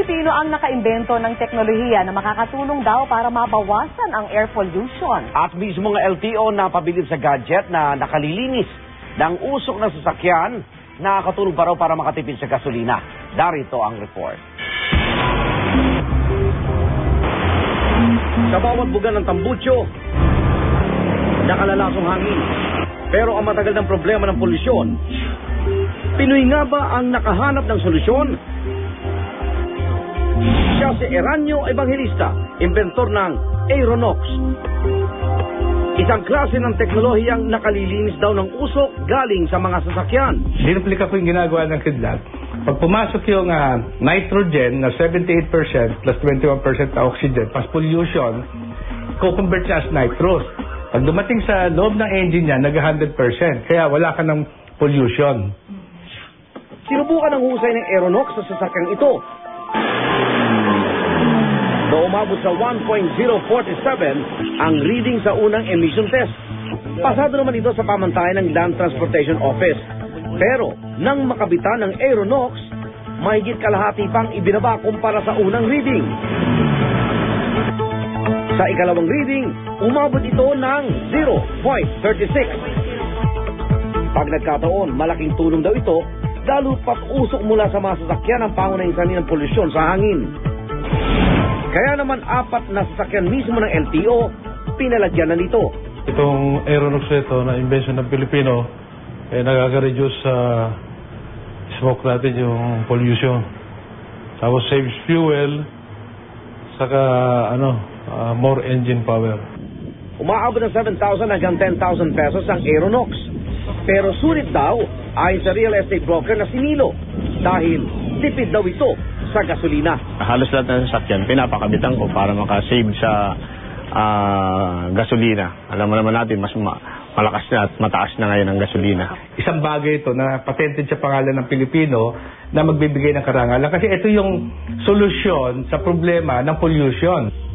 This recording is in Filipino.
Pilipino ang nakaimbento ng teknolohiya na makakatulong daw para mabawasan ang air pollution. At mismo ng LTO na pabilib sa gadget na nakalilinis ng usok na sasakyan, nakakatulong pa raw para makatipid sa gasolina. Darito ang report. Sa bawat buga ng Tambucho, nakalalasong hangin. Pero ang matagal ng problema ng polusyon, Pinoy nga ba ang nakahanap ng solusyon? Siya si Eranio Evangelista, inventor ng Aeronox. Isang klase ng teknolohiyang nakalilinis daw ng usok galing sa mga sasakyan. Dinuplika ko yung ginagawa ng kidlat. Pag pumasok yung nitrogen na 78% plus 21% na oxygen, plus pollution, kukonvert siya as nitrous. Pag dumating sa loob ng engine niya, nag-100%. Kaya wala ka ng pollution. Sinubukan ng husay ng Aeronox sa sasakyang ito. Na umabot sa 1.047 ang reading sa unang emission test. Pasado naman ito sa pamantayan ng Land Transportation Office. Pero, nang makabitan ng Aeronox, mahigit kalahati pang ibinaba kumpara sa unang reading. Sa ikalawang reading, umabot ito ng 0.36. Pag nagkataon, malaking tulong daw ito, lalo pat usok mula sa mga sasakyan ang pangunahing sanhi ng polusyon sa hangin. Kaya naman 4 na sasakyan mismo ng LTO, pinalagyan na nito. Itong Aeronox ito na invention ng Pilipino, nakaka-reduce sa smoke natin yung pollution. Tapos saves fuel, saka more engine power. Umaabot ng 7,000 hanggang 10,000 pesos ang Aeronox. Pero sulit daw ayon sa real estate broker na si Nilo dahil tipid daw ito sa gasolina. Halos lahat ng sasakyan pinapakabitan ko para makasave sa gasolina. Alam mo naman natin mas malakas na at mataas na ngayon ang gasolina. Isang bagay ito na patented sa pangalan ng Pilipino na magbibigay ng karangalan kasi ito yung solusyon sa problema ng pollution.